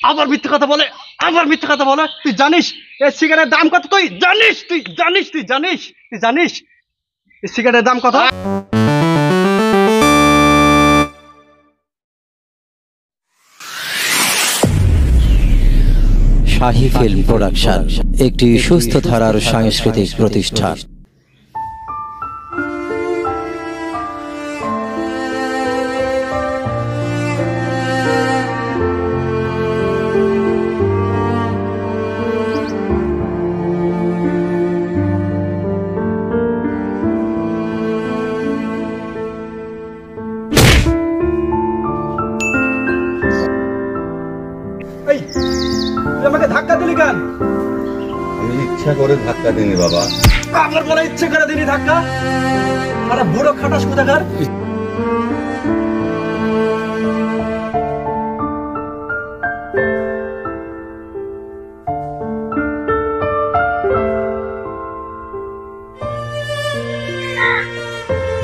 আবার মিথ্যে কথা বলে, আবার মিথ্যে কথা বলে। তুই জানিস এই সিগারেটের দাম কত? তুই জানিস, তুই জানিস, তুই জানিস, তুই জানিস এই সিগারেটের দাম কত? শাহী ফিল্ম প্রোডাকশন একটি সুস্থ ধারার সাংস্কৃতিক প্রতিষ্ঠান। এই তুই আমাকে ধাক্কা দিলি কেন? আমি ইচ্ছা করে ধাক্কা দিইনি বাবা। আমার বলে ইচ্ছে করে দিলি ধাক্কা? আরে বুড়ো খাটাস কোথাকার।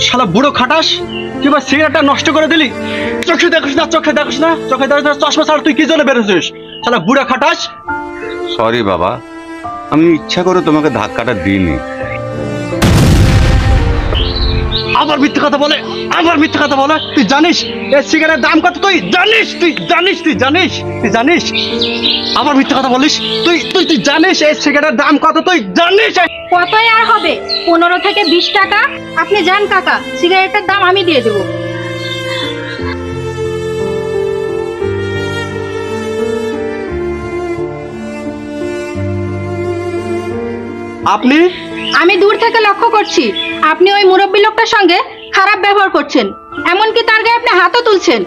শালা বুড়ো খাটাস, তুই এবার সিগারেটটা নষ্ট করে দিলি। চোখে দেখিস না, চোখে দেখিস না, চোখে দেখিস না, চশমা ছাড়া তুই কি জন্য বেরোছিস? শালা বুড়ো খাটাস। সরি বাবা, আমি ইচ্ছা করে তোমাকে ধাক্কাটা দিইনি। আবার মিথ্যে কথা বলে, আবার মিথ্যে কথা বলে। তুই জানিস এই সিগারেটের দাম কত? তুই জানিস, তুই জানিস, তুই জানিস, তুই জানিস আবার মিথ্যে কথা বলিস। তুই তুই তুই জানিস এই সিগারেটের দাম কত? তুই জানিস? কতই আর হবে? 15 থেকে 20 টাকা। আপনি যান কাকা, সিগারেটের দাম আমি দিয়ে দেবো। আপনি? আমি দূর থেকে লক্ষ্য করছি আপনি ওই মুরব্বী লোকটার সঙ্গে খারাপ ব্যবহার করছেন, এমনকি তার গায়ে আপনি হাতও তুলছেন।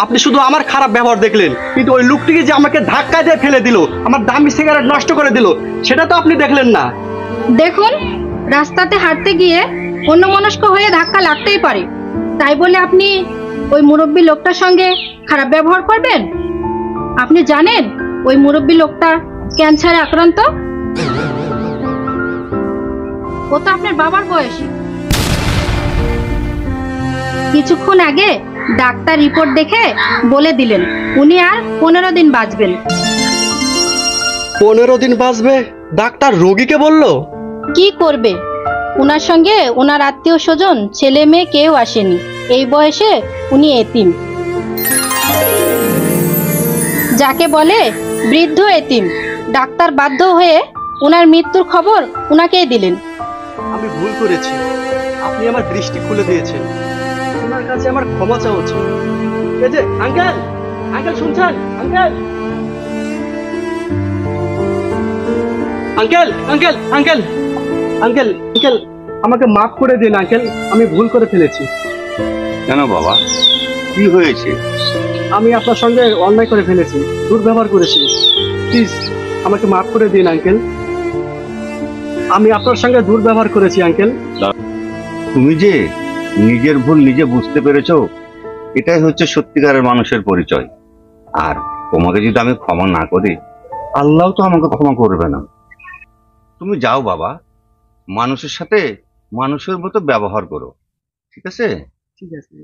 আপনি শুধু আমার খারাপ ব্যবহার দেখলেন, কিন্তু ওই লোকটিকে যে আমাকে ধাক্কা দিয়ে ফেলে দিল, আমার দামি সিগারেট নষ্ট করে দিল, সেটা তো আপনি দেখলেন না। দেখুন, রাস্তাতে হাঁটতে গিয়ে অন্যমনস্ক হয়ে ধাক্কা লাগতেই পারে, তাই বলে আপনি ওই মুরব্বী লোকটার সঙ্গে খারাপ ব্যবহার করবেন? আপনি জানেন ওই মুরব্বী লোকটা ক্যান্সারে আক্রান্ত? ও তো আপনার বাবার বয়সী। কিছুক্ষণ আগে ডাক্তার রিপোর্ট দেখে বলে দিলেন উনি আর 15 দিন বাঁচবেন। 15 দিন বাঁচবে? ডাক্তার রোগীকে বললো? কি করবে, ওনার সঙ্গে ওনার আত্মীয় স্বজন ছেলে মেয়ে কেউ আসেনি, এই বয়সে উনি এতিম, যাকে বলে বৃদ্ধ এতিম। ডাক্তার বাধ্য হয়ে ওনার মৃত্যুর খবর ওনাকেই দিলেন। আমি ভুল করেছি, আপনি আমার দৃষ্টি খুলে দিয়েছেন। ওনার কাছে আমার ক্ষমা চাওয়া উচিত। এই যে আঙ্কেল, আঙ্কেল শুনছেন? Uncle, uncle, uncle, uncle, uncle, uncle, আমাকে মাফ করে দিন আঙ্কেল, আমি ভুল করে ফেলেছি। কেন বাবা, কি হয়েছে? আমি আপনার সঙ্গে অন্যায় করে ফেলেছি, দুর্ব্যবহার করেছি। প্লিজ আমাকে মাফ করে দিন আঙ্কেল, আমি আপনার সঙ্গে দুর্ব্যবহার করেছি আঙ্কেল। তুমি যে নিজের ভুল নিজে বুঝতে পেরেছো, এটাই হচ্ছে সত্যিকারের মানুষের পরিচয়। আর তোমাকে যদি আমি ক্ষমা না করি, আল্লাহ তো আমাকে ক্ষমা করবে না। তুমি যাও বাবা, মানুষের সাথে মানুষের মতো ব্যবহার করো, ঠিক আছে? ঠিক আছে।